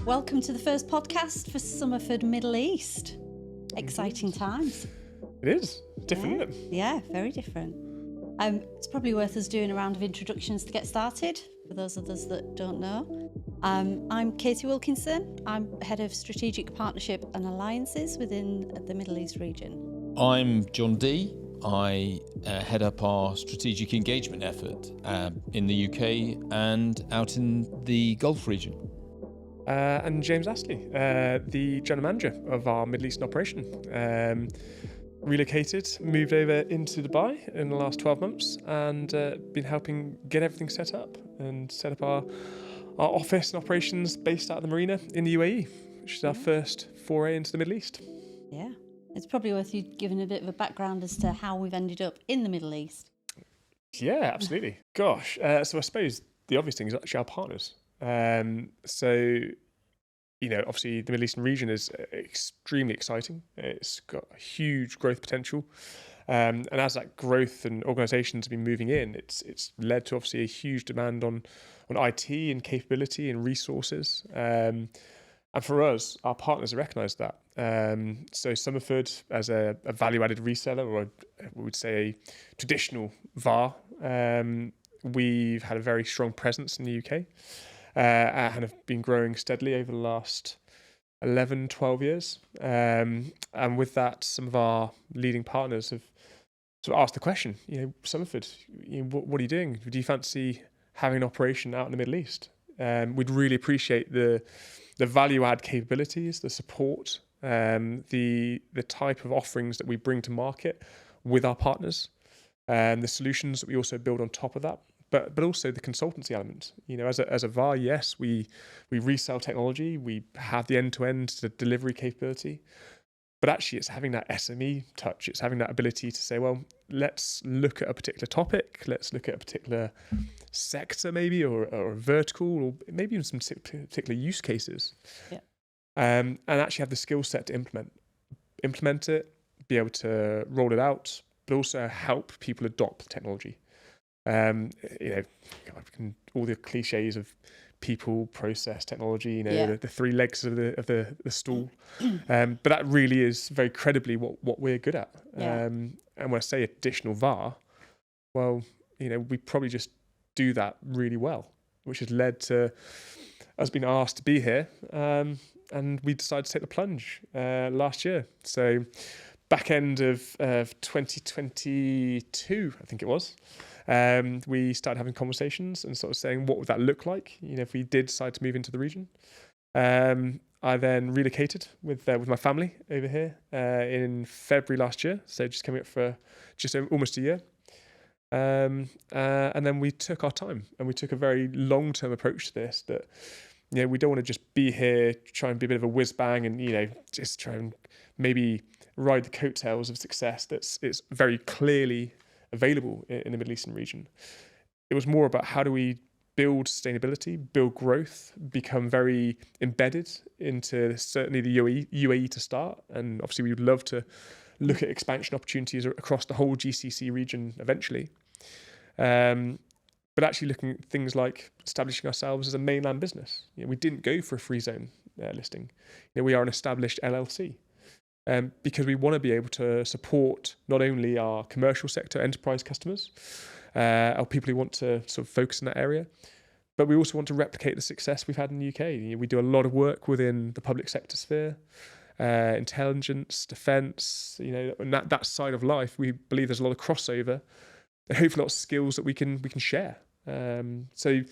Welcome to the first podcast for Somerford Middle East. Exciting times. It is. Different, isn't it? Yeah, very different. It's probably worth us doing a round of introductions to get started, for those others that don't know. I'm Katie Wilkinson. I'm Head of Strategic Partnership and Alliances within the Middle East region. I'm John D. I head up our strategic engagement effort in the UK and out in the Gulf region. And James Astley, the General Manager of our Middle Eastern operation. Relocated, moved over into Dubai in the last 12 months and been helping get everything set up and set up our office and operations based out of the marina in the UAE, which is our first foray into the Middle East. Yeah, it's probably worth you giving a bit of a background as to how we've ended up in the Middle East. Yeah, absolutely. Gosh, so I suppose the obvious thing is actually our partners. Obviously the Middle Eastern region is extremely exciting. It's got a huge growth potential. And as that growth and organisations have been moving in, it's led to obviously a huge demand on IT and capability and resources. And for us, our partners have recognised that. So Somerford, as a value-added reseller, or we would say a traditional VAR, we've had a very strong presence in the UK. And have been growing steadily over the last 11, 12 years. And with that, some of our leading partners have sort of asked the question, Somerford, what are you doing? Do you fancy having an operation out in the Middle East? We'd really appreciate the value add capabilities, the support, the type of offerings that we bring to market with our partners, and the solutions that we also build on top of that. But also the consultancy element. As a VAR, yes, we resell technology, we have the end-to-end delivery capability, but actually it's having that SME touch. It's having that ability to say, well, let's look at a particular topic, let's look at a particular sector maybe, or a vertical, or maybe even some particular use cases. Yeah. And actually have the skill set to implement it, be able to roll it out, but also help people adopt the technology. All the cliches of people, process, technology, the three legs of the stool. But that really is very credibly what we're good at. Yeah. And when I say additional VAR, well, we probably just do that really well, which has led to us being asked to be here. And we decided to take the plunge last year. So back end of 2022, I think it was. We started having conversations and sort of saying, what would that look like, if we did decide to move into the region. I then relocated with my family over here in February last year, so just coming up for just almost a year. And then we took our time and we took a very long-term approach to this, that we don't want to just be here, try and be a bit of a whiz bang and just try and maybe ride the coattails of success it's very clearly available in the Middle Eastern region. It was more about how do we build sustainability, build growth, become very embedded into certainly the UAE to start. And obviously we would love to look at expansion opportunities across the whole GCC region eventually. But actually looking at things like establishing ourselves as a mainland business. We didn't go for a free zone listing. We are an established LLC. Because we want to be able to support not only our commercial sector enterprise customers, or people who want to sort of focus in that area, but we also want to replicate the success we've had in the UK. We do a lot of work within the public sector sphere, intelligence, defence, and that side of life. We believe there's a lot of crossover, and hopefully a lot of skills that we can share. So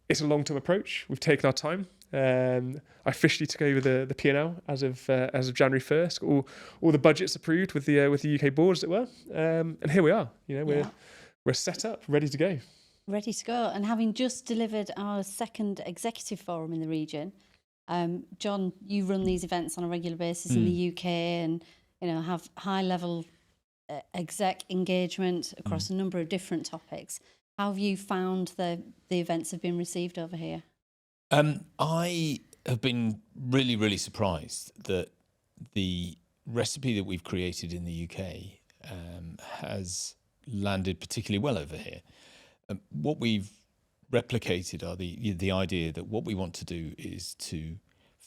it's a long-term approach. We've taken our time. I officially took over the P&L as of January 1st. All the budgets approved with the UK board, as it were. And here we are. We're set up, ready to go. Ready to go. And having just delivered our second executive forum in the region, John, you run these events on a regular basis in the UK and have high-level exec engagement across a number of different topics. How have you found the events have been received over here? I have been really, really surprised that the recipe that we've created in the UK has landed particularly well over here. What we've replicated are the idea that what we want to do is to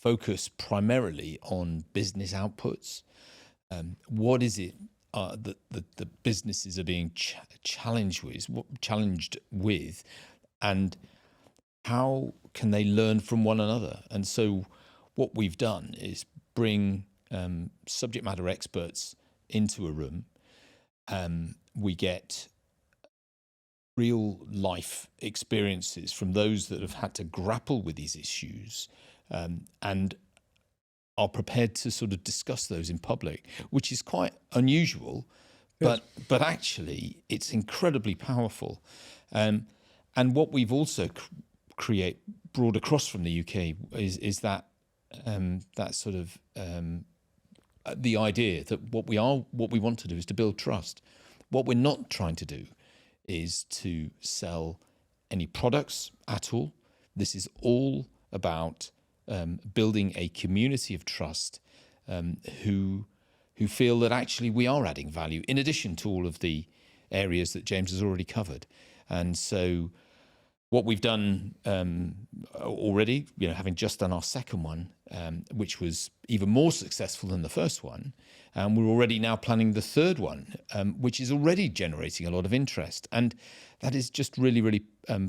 focus primarily on business outputs. What is it that the businesses are being challenged with, and how can they learn from one another? And so what we've done is bring subject matter experts into a room. We get real life experiences from those that have had to grapple with these issues, and are prepared to sort of discuss those in public, which is quite unusual, Yes. but actually it's incredibly powerful. And what we've also brought across from the UK is that that sort of the idea that what we want to do is to build trust. What we're not trying to do is to sell any products at all. This is all about building a community of trust, who feel that actually we are adding value in addition to all of the areas that James has already covered. And so what we've done already, having just done our second one, which was even more successful than the first one, and we're already now planning the third one, which is already generating a lot of interest. And that is just really, really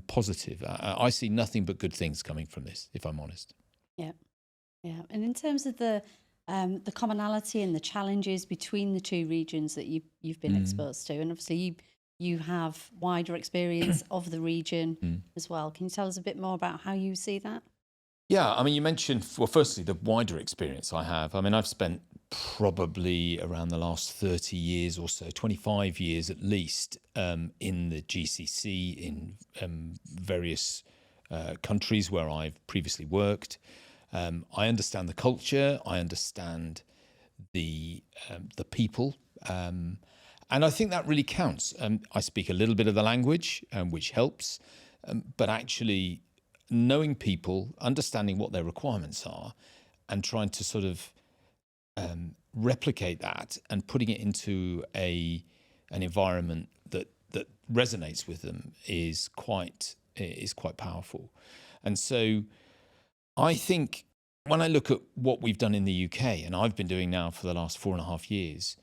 positive. I see nothing but good things coming from this, if I'm honest. Yeah. And in terms of the commonality and the challenges between the two regions that you've been exposed to, and obviously you have wider experience of the region as well. Can you tell us a bit more about how you see that? Yeah, I mean, you mentioned, well, firstly, the wider experience I have. I mean, I've spent probably around the last 30 years or so, 25 years at least, in the GCC, in various countries where I've previously worked. I understand the culture. I understand the people, and I think that really counts. I speak a little bit of the language, which helps, but actually knowing people, understanding what their requirements are, and trying to sort of replicate that and putting it into an environment that resonates with them is quite powerful. And so I think when I look at what we've done in the UK, and I've been doing now for the last 4.5 years,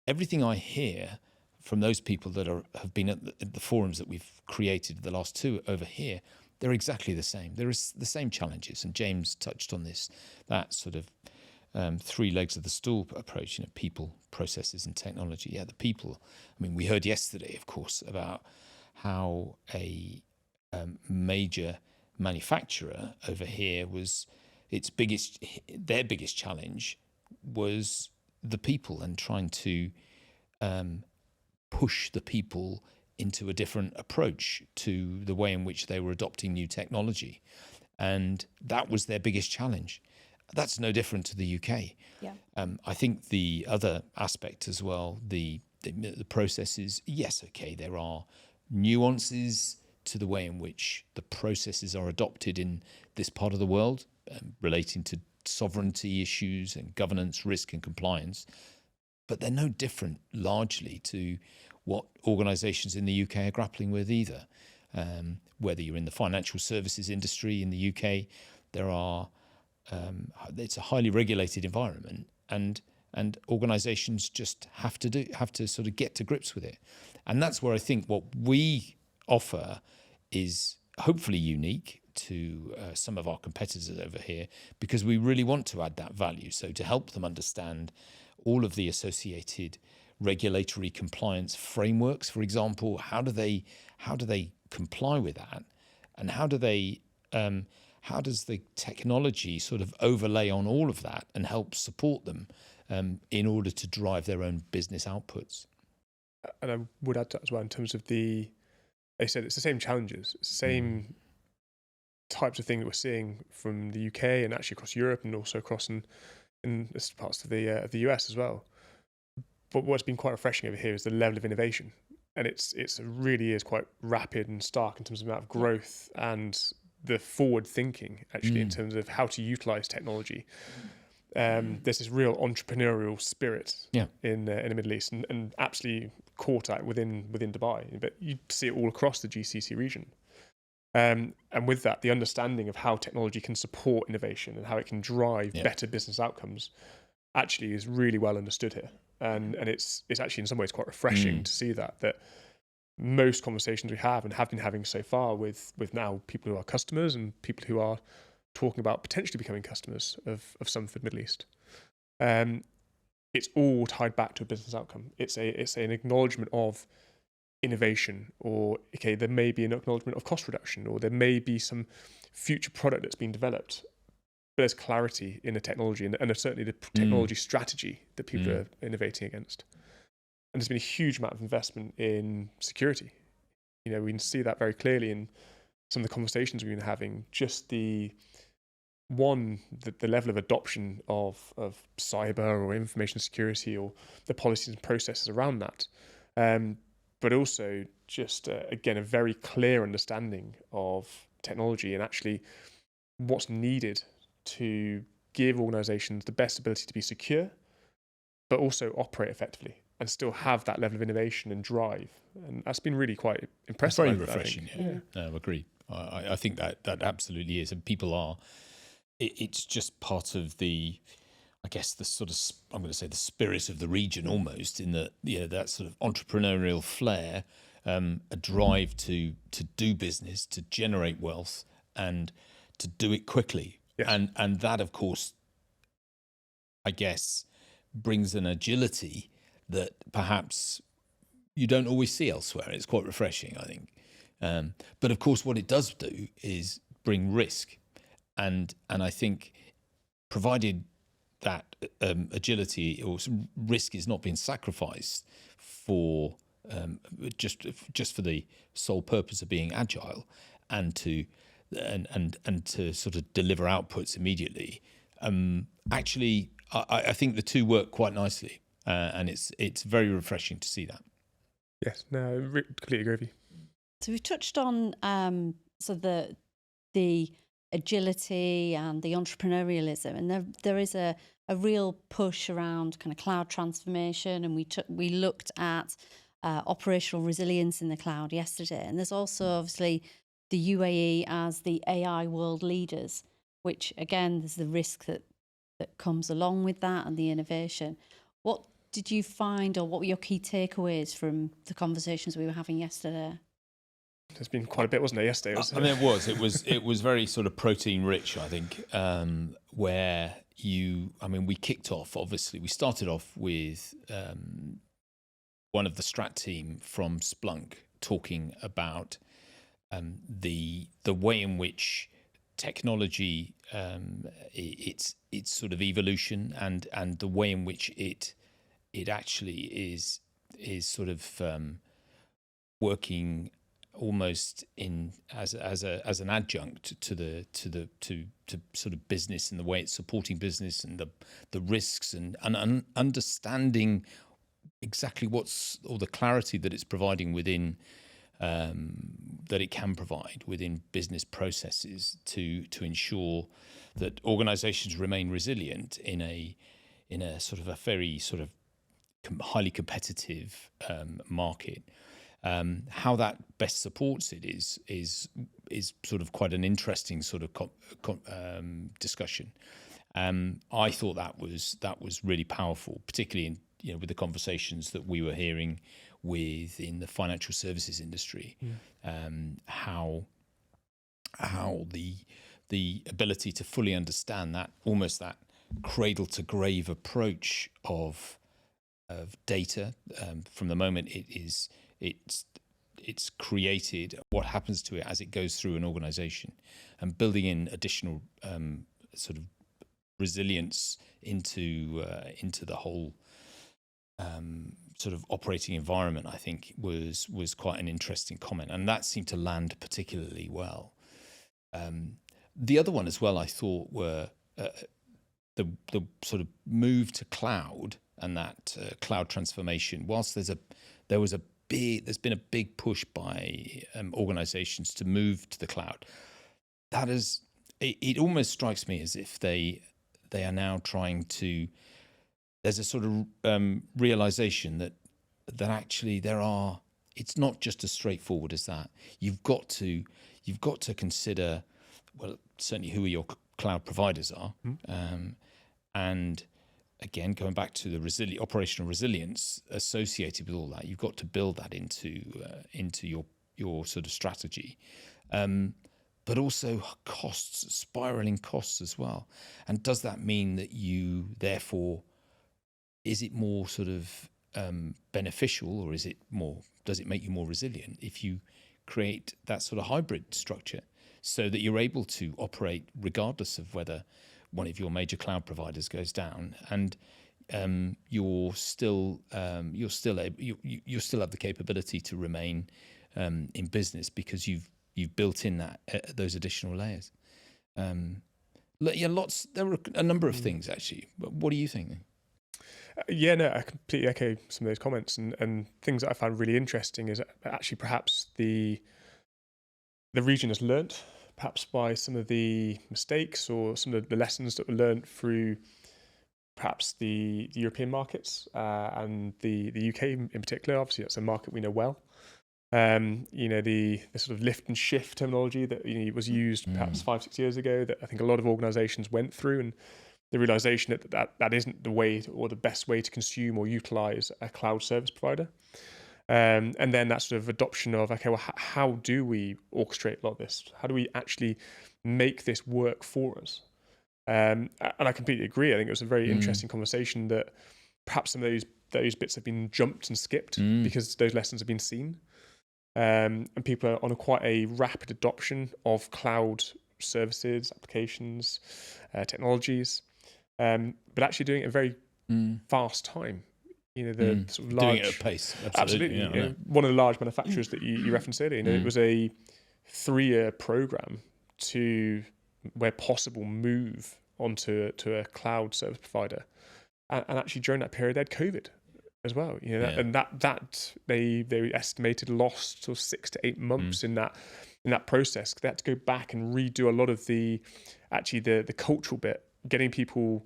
everything I hear from those people that have been at the forums that we've created, the last two over here, they're exactly the same. There is the same challenges, and James touched on this, that sort of three legs of the stool approach, people, processes, and technology. Yeah, the people. I mean, we heard yesterday, of course, about how a major manufacturer over here was their biggest challenge was the people, and trying to push the people into a different approach to the way in which they were adopting new technology. And that was their biggest challenge. That's no different to the UK. Yeah. I think the other aspect as well, the processes, yes, okay, there are nuances to the way in which the processes are adopted in this part of the world, relating to sovereignty issues and governance, risk and compliance. But they're no different largely to what organisations in the UK are grappling with either. Whether you're in the financial services industry in the UK, it's a highly regulated environment, and organisations just have to sort of get to grips with it. And that's where I think what we offer is hopefully unique to some of our competitors over here, because we really want to add that value. So to help them understand all of the associated regulatory compliance frameworks, for example, how do they comply with that, and how does the technology sort of overlay on all of that and help support them in order to drive their own business outputs? And I would add to that as well, in terms of they said it's the same challenges, it's the same types of thing that we're seeing from the UK and actually across Europe, and also across in parts of the US as well. But what's been quite refreshing over here is the level of innovation, and it really is quite rapid and stark in terms of the amount of growth and the forward thinking actually in terms of how to utilize technology. There's this real entrepreneurial spirit in the Middle East, and absolutely caught out within Dubai, but you see it all across the GCC region. And with that, the understanding of how technology can support innovation and how it can drive better business outcomes actually is really well understood here. And it's actually in some ways quite refreshing to see that most conversations we have and have been having so far with now people who are customers and people who are talking about potentially becoming customers of Somerford Middle East, it's all tied back to a business outcome. It's an acknowledgement of innovation, or okay, there may be an acknowledgement of cost reduction, or there may be some future product that's been developed, but there's clarity in the technology and certainly the technology strategy that people are innovating against. And there's been a huge amount of investment in security. We can see that very clearly in some of the conversations we've been having. Just the level of adoption of cyber or information security, or the policies and processes around that. But also just, again, a very clear understanding of technology and actually what's needed to give organizations the best ability to be secure, but also operate effectively and still have that level of innovation and drive. And that's been really quite impressive. Very refreshing. Yeah. No, I agree. I think that absolutely is. And people are, it's just part of the, I guess, the sort of, I'm going to say the spirit of the region almost, in that, that sort of entrepreneurial flair, a drive to do business, to generate wealth, and to do it quickly. Yes. And that, of course, I guess, brings an agility that perhaps you don't always see elsewhere. It's quite refreshing, I think. But of course, what it does do is bring risk. And I think, provided that agility or risk is not being sacrificed for just for the sole purpose of being agile and to sort of deliver outputs immediately. Actually, I think the two work quite nicely, and it's very refreshing to see that. Yes, no, I completely agree with you. So we touched on the agility and the entrepreneurialism, and there is a real push around kind of cloud transformation, and we looked at operational resilience in the cloud yesterday. And there's also obviously the UAE as the AI world leaders, which again, there's the risk that comes along with that and the innovation. What did you find, or what were your key takeaways from the conversations we were having yesterday? There's been quite a bit, wasn't there, yesterday? I mean, it was very sort of protein rich, I think, where we kicked off, obviously, we started off with one of the strat team from Splunk talking about the way in which technology, its sort of evolution, and the way in which it actually is sort of working almost as an adjunct to sort of business, and the way it's supporting business, and the risks, and understanding exactly all the clarity that it's providing within that it can provide within business processes to ensure that organizations remain resilient in a sort of a very sort of highly competitive market. How that best supports it is sort of quite an interesting sort of discussion. I thought that was really powerful, particularly in with the conversations that we were hearing within the financial services industry. How the ability to fully understand that, almost that cradle to grave approach of data, from the moment it's created, what happens to it as it goes through an organization, and building in additional sort of resilience into the whole sort of operating environment, I think was quite an interesting comment, and that seemed to land particularly well. The other one as well, I thought, were the sort of move to cloud, and that cloud transformation. Whilst there's been a big push by organizations to move to the cloud, it almost strikes me as if they are now trying to. There's a sort of realization that actually it's not just as straightforward as that. You've got to you've got to consider, well, certainly who your cloud providers are, and again, going back to the operational resilience associated with all that, you've got to build that into your sort of strategy. But also costs, spiraling costs as well. And does that mean that you, therefore, is it more sort of beneficial, or does it make you more resilient if you create that sort of hybrid structure so that you're able to operate regardless of whether one of your major cloud providers goes down, and you're still have the capability to remain in business because you've built in that those additional layers. There were a number of things actually. What do you think? Yeah, no, I completely echo some of those comments, and things that I found really interesting is actually perhaps the region has learnt perhaps by some of the mistakes or some of the lessons that were learnt through perhaps the European markets and the UK in particular. Obviously, that's a market we know well. The sort of lift and shift terminology that was used perhaps 5-6 years ago, that I think a lot of organisations went through, and the realisation that isn't the way or the best way to consume or utilise a cloud service provider. And then that sort of adoption of, okay, well, how do we orchestrate a lot of this? How do we actually make this work for us? And I completely agree. I think it was a very interesting conversation that perhaps some of those bits have been jumped and skipped because those lessons have been seen. And people are on quite a rapid adoption of cloud services, applications, technologies, but actually doing it at a very fast time. The sort of large, doing it at pace. Absolutely. One of the large manufacturers that you referenced earlier, it was a 3-year program to, where possible, move onto a cloud service provider, and actually during that period they had COVID as well. And that they estimated lost sort of 6 to 8 months in that process. They had to go back and redo a lot of the cultural bit, getting people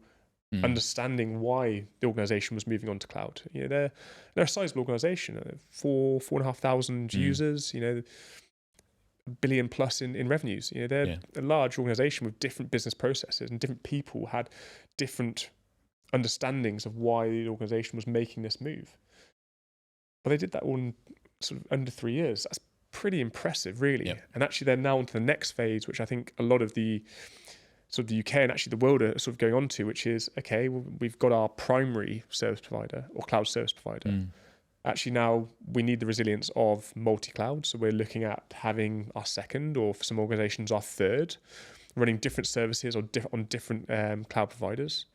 understanding why the organisation was moving on to cloud. They're a sizable organisation, 4,500 users. $1 billion plus in revenues. They're a large organisation with different business processes, and different people had different understandings of why the organisation was making this move. But they did that all in sort of under 3 years. That's pretty impressive, really. Yep. And actually, they're now onto the next phase, which I think a lot of the sort of the UK and actually the world are sort of going on to, which is, okay, well, we've got our primary service provider or cloud service provider. Actually, now we need the resilience of multi-cloud. So we're looking at having our second, or for some organizations, our third, running different services on different cloud providers.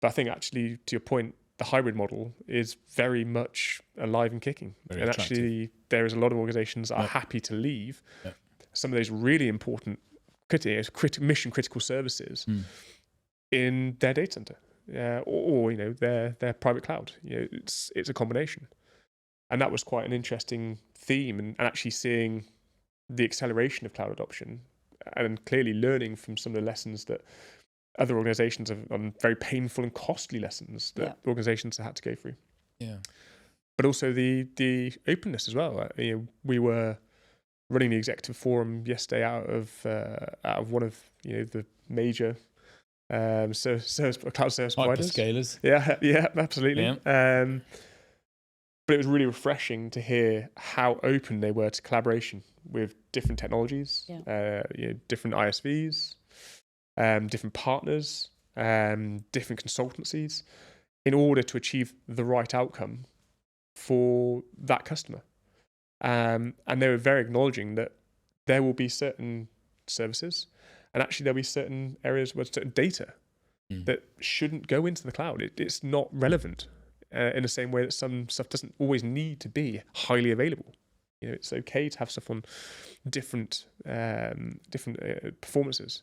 But I think actually, to your point, the hybrid model is very much alive and kicking. Very and attractive. Actually, there is a lot of organizations that are happy to leave some of those really important mission critical services in their data center or their private cloud. It's a combination. And that was quite an interesting theme, and actually seeing the acceleration of cloud adoption, and clearly learning from some of the lessons that other organizations have, on very painful and costly lessons that organizations have had to go through. Yeah. But also the openness as well. We were running the executive forum yesterday out of one of the major cloud service providers. Hyperscalers. Yeah, absolutely. Yeah. But it was really refreshing to hear how open they were to collaboration with different technologies, different ISVs, different partners, different consultancies, in order to achieve the right outcome for that customer. And they were very acknowledging that there will be certain services, and actually there'll be certain areas where certain data that shouldn't go into the cloud. It's not relevant. In the same way that some stuff doesn't always need to be highly available. It's okay to have stuff on different performances.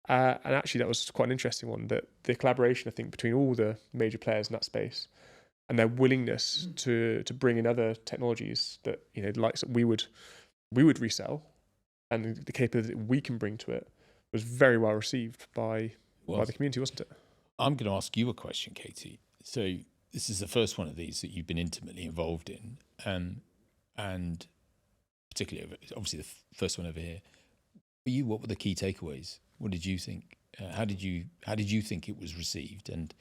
And actually, that was quite an interesting one. That the collaboration, I think, between all the major players in that space, and their willingness to bring in other technologies that likes that we would resell, and the capability that we can bring to it, was very well received by the community, wasn't it? I'm going to ask you a question, Katie. So this is the first one of these that you've been intimately involved in, and particularly obviously the first one over here. For you, what were the key takeaways? What did you think? How did you think it was received? And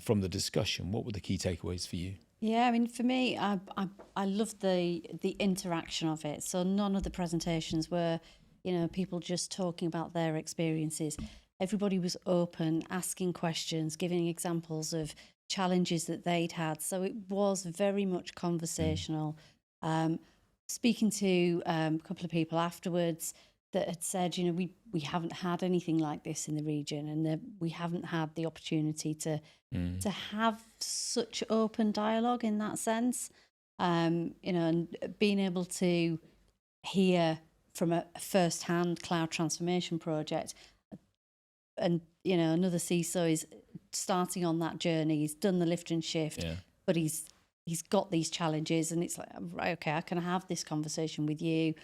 from the discussion, what were the key takeaways for you? Yeah, I mean, for me, I loved the interaction of it. So none of the presentations were, people just talking about their experiences. Everybody was open, asking questions, giving examples of challenges that they'd had. So it was very much conversational. Speaking to a couple of people afterwards that had said, we haven't had anything like this in the region, and that we haven't had the opportunity to have such open dialogue in that sense. And being able to hear from a first-hand cloud transformation project, and another CISO is starting on that journey. He's done the lift and shift, but he's got these challenges, and it's like, right, okay, I can have this conversation with you.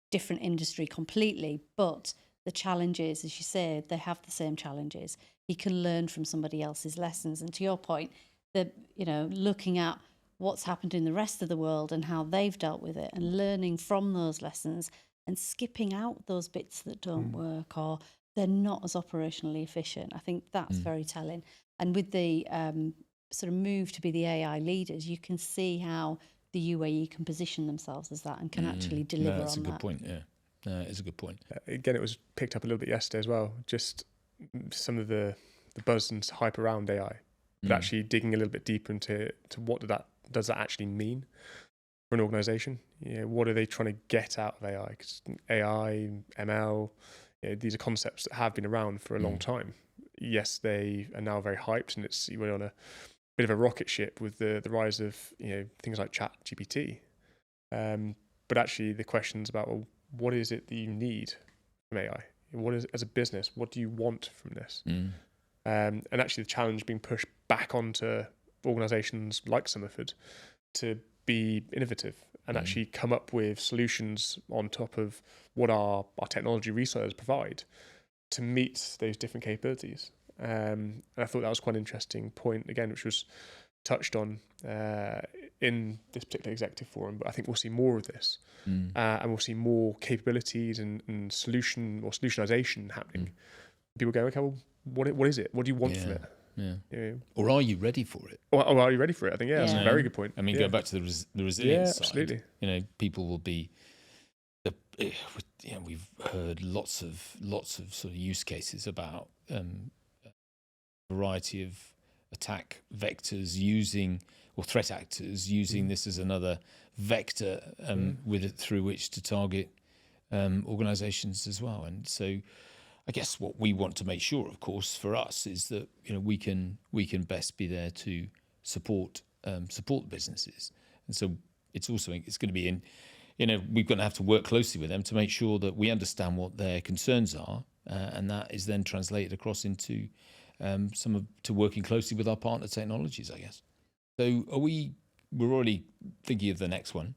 Different industry completely, but the challenges, as you say, they have the same challenges. He can learn from somebody else's lessons, and to your point, that looking at what's happened in the rest of the world and how they've dealt with it, and learning from those lessons and skipping out those bits that don't work or they're not as operationally efficient. I think that's very telling. And with the sort of move to be the AI leaders, you can see how the UAE can position themselves as that and can actually deliver on that. That's a good point, yeah. It's a good point. Again, it was picked up a little bit yesterday as well, just some of the buzz and hype around AI, but actually digging a little bit deeper into what does that actually mean for an organisation? What are they trying to get out of AI? Because AI, ML, these are concepts that have been around for a long time. Yes, they are now very hyped, and we're on a bit of a rocket ship with the rise of things like ChatGPT. But actually, the questions about, well, what is it that you need from AI? As a business, what do you want from this? And actually, the challenge being pushed back onto organisations like Somerford to be innovative and actually come up with solutions on top of what our technology resellers provide to meet those different capabilities. And I thought that was quite an interesting point, again, which was touched on in this particular executive forum. But I think we'll see more of this, and we'll see more capabilities and solutionization happening. People go, okay, well, what is it? What do you want from it? Yeah. Or are you ready for it? Or are you ready for it? I think, that's a very good point. I mean, going back to the resilience side, absolutely. People will be. We've heard lots of sort of use cases about variety of attack vectors threat actors using this as another vector through which to target organizations as well. And so I guess what we want to make sure, of course, for us is that we can best be there to support businesses. And so it's going to be we're going to have to work closely with them to make sure that we understand what their concerns are, and that is then translated across into to working closely with our partner technologies, I guess. So we're already thinking of the next one.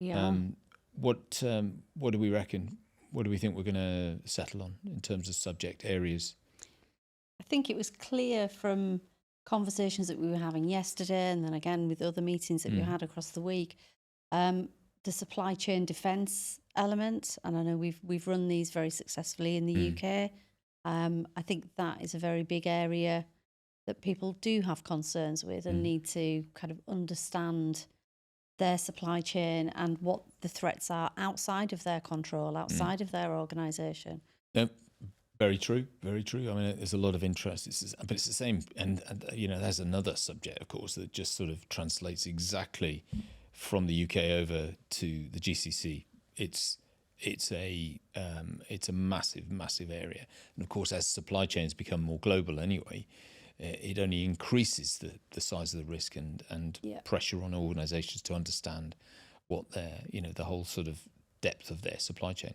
Yeah. What do we reckon? What do we think we're going to settle on in terms of subject areas? I think it was clear from conversations that we were having yesterday, and then again with other meetings that we had across the week, the supply chain defence element, and I know we've run these very successfully in the UK. I think that is a very big area that people do have concerns with and need to kind of understand their supply chain and what the threats are outside of their control, outside of their organisation. No, very true, very true. I mean, there's a lot of interest, but it's the same. And there's another subject, of course, that just sort of translates exactly from the UK over to the GCC. It's a massive area, and of course, as supply chains become more global, anyway, it only increases the size of the risk and pressure on organisations to understand what the whole sort of depth of their supply chain.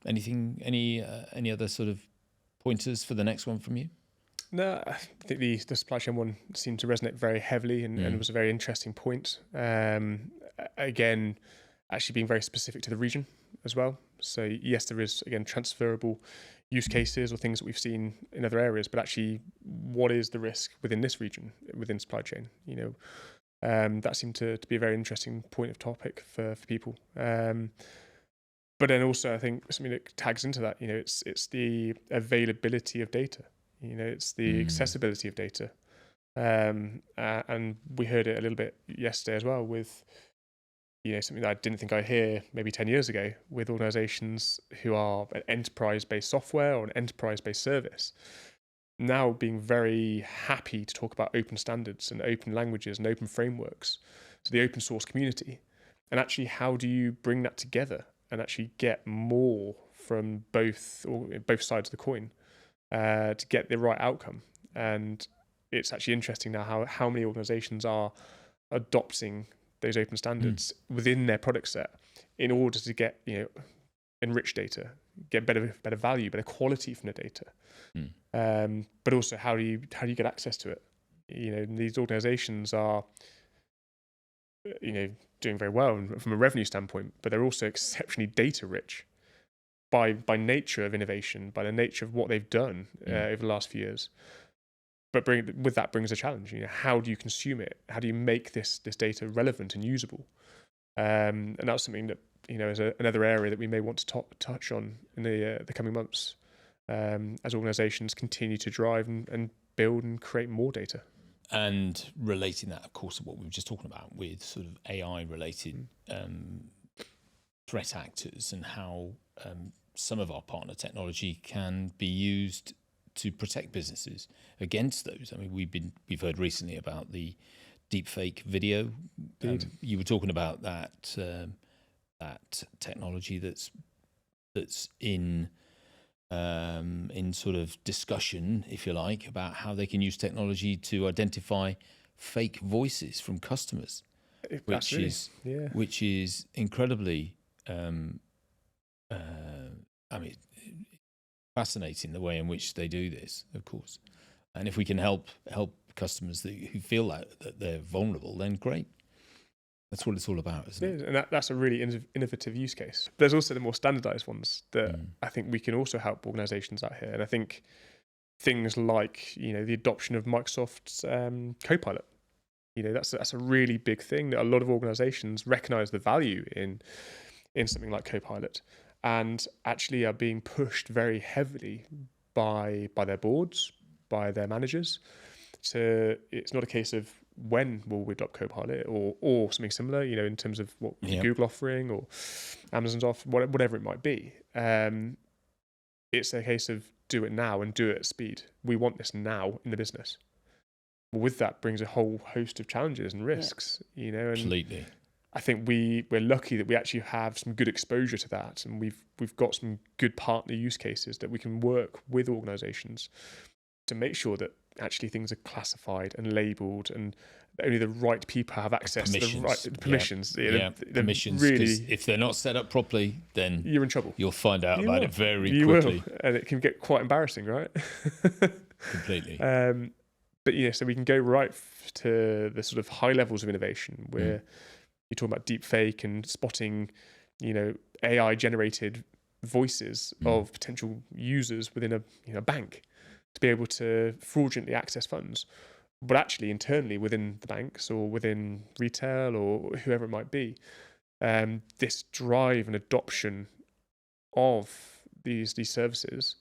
Any other sort of pointers for the next one from you? No, I think the supply chain one seemed to resonate very heavily and was a very interesting point. Again, actually being very specific to the region as well. So yes, there is, again, transferable use cases or things that we've seen in other areas, but actually what is the risk within this region, within supply chain? That seemed to be a very interesting point of topic for people. But then also, I think something that tags into that, it's the availability of data. It's the accessibility of data. And we heard it a little bit yesterday as well with, something that I didn't think I'd hear maybe 10 years ago with organizations who are an enterprise-based software or an enterprise-based service, now being very happy to talk about open standards and open languages and open frameworks, so the open source community. And actually, how do you bring that together and actually get more from both sides of the coin to get the right outcome? And it's actually interesting now how many organizations are adopting those open standards within their product set in order to get enriched data, get better value, better quality from the data. But also, how do you get access to it? These organizations are doing very well from a revenue standpoint, but they're also exceptionally data rich by nature of innovation, by the nature of what they've done over the last few years. But with that brings a challenge. How do you consume it? How do you make this data relevant and usable? And that's something that is another area that we may want to touch on in the coming months as organisations continue to drive and build and create more data. And relating that, of course, to what we were just talking about with sort of AI-related threat actors and how some of our partner technology can be used to protect businesses against those. I mean, we've heard recently about the deepfake video. You were talking about that technology that's in sort of discussion, if you like, about how they can use technology to identify fake voices from customers, which is incredibly, fascinating the way in which they do this, of course. And if we can help customers who feel that they're vulnerable, then great. That's what it's all about, isn't it? And that's a really innovative use case. There's also the more standardized ones that I think we can also help organizations out here. And I think things like, the adoption of Microsoft's Copilot, that's a really big thing that a lot of organizations recognize the value in something like Copilot, and actually are being pushed very heavily by their boards, by their managers. So it's not a case of when will we adopt Copilot or something similar, in terms of what Google offering or Amazon's offering, whatever it might be. It's a case of do it now and do it at speed. We want this now in the business. With that brings a whole host of challenges and risks, and Completely. I think we're lucky that we actually have some good exposure to that, and we've got some good partner use cases that we can work with organizations to make sure that actually things are classified and labeled, and only the right people have access to the right permissions. Permissions. Really, if they're not set up properly, then you're in trouble. You'll find out about it very you quickly. Will, and it can get quite embarrassing, right? Completely. But so we can go right to the sort of high levels of innovation where you're talking about deep fake and spotting, AI generated voices of potential users within a bank to be able to fraudulently access funds, but actually internally within the banks or within retail or whoever it might be. This drive and adoption of these services,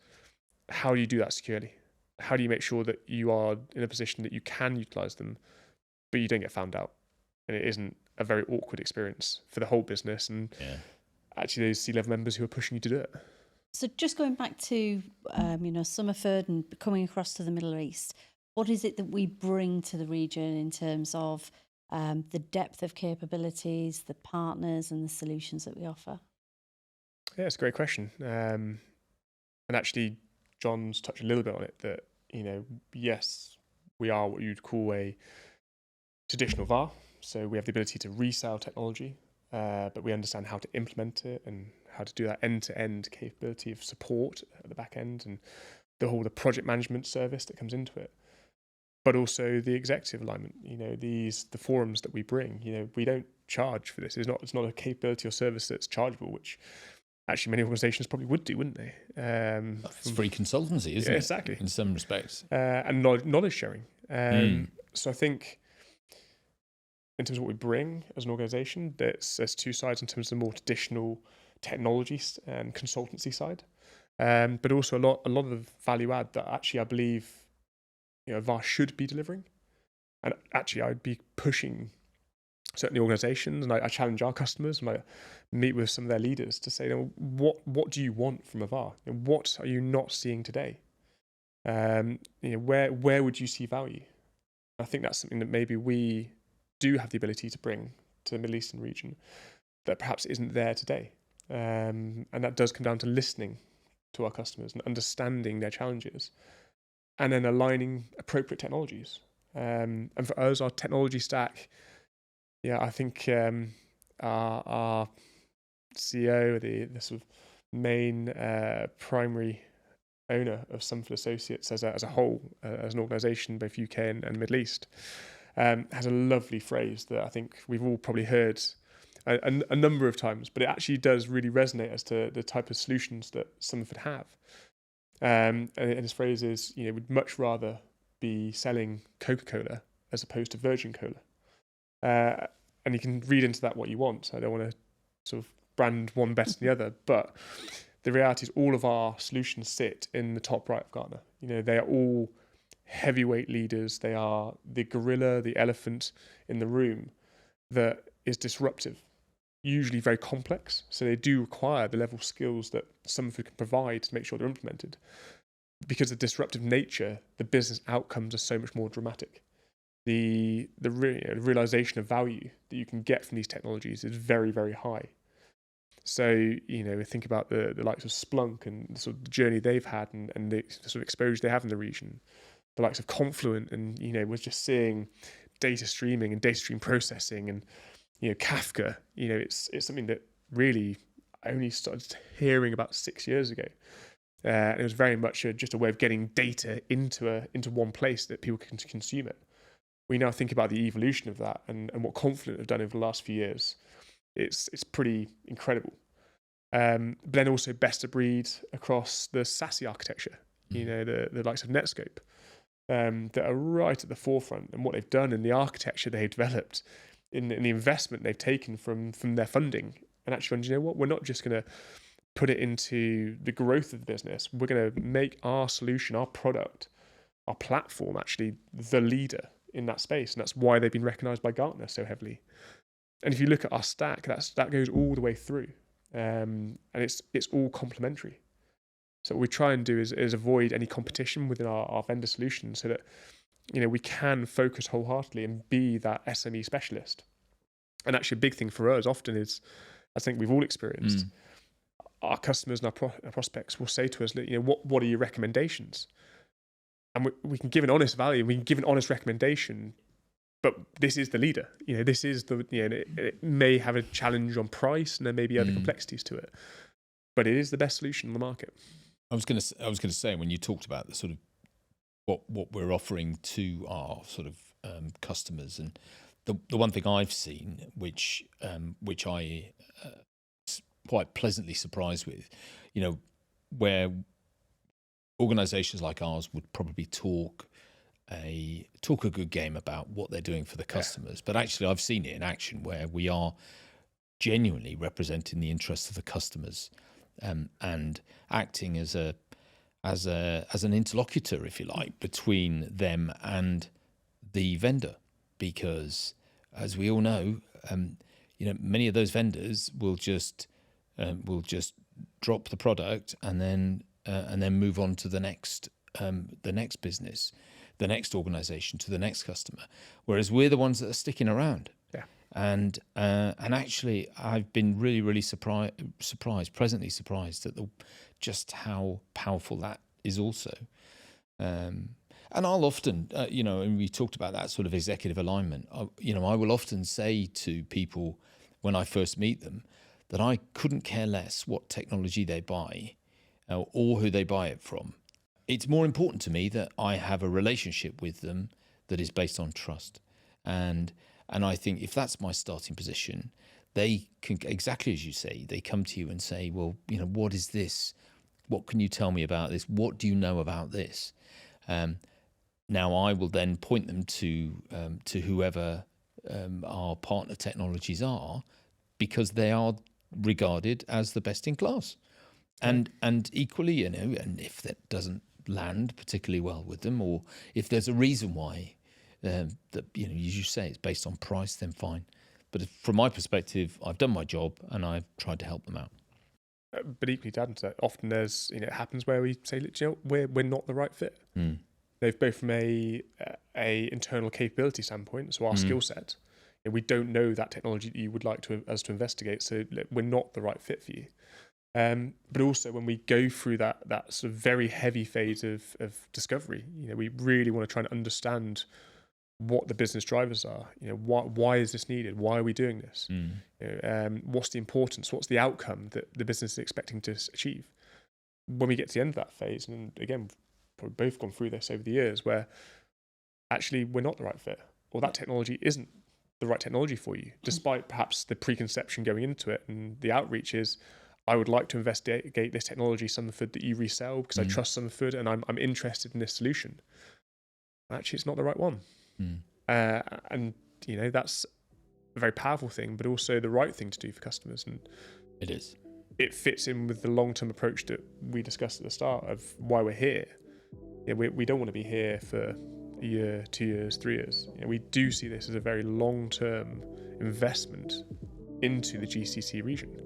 how do you do that securely? How do you make sure that you are in a position that you can utilize them, but you don't get found out, and it isn't a very awkward experience for the whole business and actually those C-level members who are pushing you to do it. So just going back to Somerford and coming across to the Middle East, what is it that we bring to the region in terms of the depth of capabilities, the partners and the solutions that we offer? Yeah, it's a great question. And actually, John's touched a little bit on it, that, yes, we are what you'd call a traditional VAR. So we have the ability to resell technology, but we understand how to implement it and how to do that end-to-end capability of support at the back end and the project management service that comes into it. But also the executive alignment, the forums that we bring, we don't charge for this. It's not a capability or service that's chargeable, which actually many organizations probably would do, wouldn't they? It's free consultancy, isn't it? Exactly. In some respects. And knowledge sharing. So I think in terms of what we bring as an organisation. There's two sides in terms of the more traditional technology and consultancy side, but also a lot of the value add that actually I believe VAR should be delivering. And actually, I'd be pushing certainly organisations, and I challenge our customers, and I meet with some of their leaders to say, what do you want from a VAR? What are you not seeing today? Where would you see value? I think that's something that maybe we do have the ability to bring to the Middle Eastern region that perhaps isn't there today. And that does come down to listening to our customers and understanding their challenges, and then aligning appropriate technologies. And for us, our technology stack, I think our CEO, the sort of main primary owner of Somerford Associates as a whole, as an organisation, both UK and Middle East, has a lovely phrase that I think we've all probably heard a number of times, but it actually does really resonate as to the type of solutions that Somerford have. And his phrase is, we'd much rather be selling Coca-Cola as opposed to Virgin Cola. And you can read into that what you want. I don't want to sort of brand one better than the other, but the reality is all of our solutions sit in the top right of Gartner. They are all heavyweight leaders. They are the gorilla, the elephant in the room that is disruptive, usually very complex. So they do require the level of skills that Somerford can provide to make sure they're implemented. Because of the disruptive nature, the business outcomes are so much more dramatic. The realization of value that you can get from these technologies is very, very high. So, think about the likes of Splunk and the sort of journey they've had and the sort of exposure they have in the region. The likes of Confluent, and, we're just seeing data streaming and data stream processing and, Kafka. It's something that really I only started hearing about 6 years ago. And it was very much just a way of getting data into one place that people can consume it. We now think about the evolution of that and what Confluent have done over the last few years. It's pretty incredible. But then also best of breed across the SASE architecture, the likes of Netscope, that are right at the forefront, and what they've done in the architecture they've developed, in the investment they've taken from their funding, and actually gone, what, we're not just going to put it into the growth of the business. We're going to make our solution, our product, our platform actually the leader in that space. And that's why they've been recognized by Gartner so heavily. And if you look at our stack, that goes all the way through. And it's all complementary. So what we try and do is avoid any competition within our vendor solution, so that we can focus wholeheartedly and be that SME specialist. And actually a big thing for us often is, I think we've all experienced, our customers and our prospects will say to us, what are your recommendations? And we can give an honest value, we can give an honest recommendation, but this is the leader. This is it may have a challenge on price, and there may be other complexities to it, but it is the best solution on the market. I was going to say, when you talked about the sort of what we're offering to our sort of customers, and the one thing I've seen, which I quite pleasantly surprised with, where organisations like ours would probably talk a good game about what they're doing for the customers, but actually I've seen it in action where we are genuinely representing the interests of the customers, and acting as an interlocutor, if you like, between them and the vendor, because as we all know, many of those vendors will just drop the product and then move on to the next business, the next organisation, to the next customer. Whereas we're the ones that are sticking around. Yeah. And actually, I've been really, really pleasantly surprised at just how powerful that is also. And I'll often, and we talked about that sort of executive alignment. I will often say to people when I first meet them that I couldn't care less what technology they buy or who they buy it from. It's more important to me that I have a relationship with them that is based on trust. And I think if that's my starting position, they can, exactly as you say, they come to you and say, well, what is this? What can you tell me about this? What do you know about this? Now I will then point them to whoever our partner technologies are, because they are regarded as the best in class. And equally, and if that doesn't land particularly well with them, or if there's a reason why that, as you say, it's based on price, then fine. But from my perspective, I've done my job and I've tried to help them out. But equally, to add to that, often there's, it happens where we say, we're not the right fit. They've both from a internal capability standpoint, so our skill set. We don't know that technology that you would like us to investigate, so we're not the right fit for you. But also when we go through that sort of very heavy phase of discovery, we really want to try and understand what the business drivers are. Why is this needed? Why are we doing this? What's the importance? What's the outcome that the business is expecting to achieve? When we get to the end of that phase, and again, we've probably both gone through this over the years, where actually we're not the right fit, or that technology isn't the right technology for you, despite perhaps the preconception going into it, and the outreach is, I would like to investigate this technology, Somerford, that you resell, because I trust Somerford and I'm interested in this solution. Actually, it's not the right one. And that's a very powerful thing, but also the right thing to do for customers. And it is. It fits in with the long-term approach that we discussed at the start of why we're here. We don't want to be here for a year, 2 years, 3 years. We do see this as a very long-term investment into the GCC region.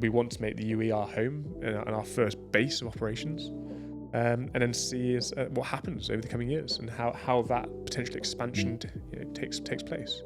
We want to make the UE our home and our first base of operations, and then see what happens over the coming years and how that potential expansion takes place.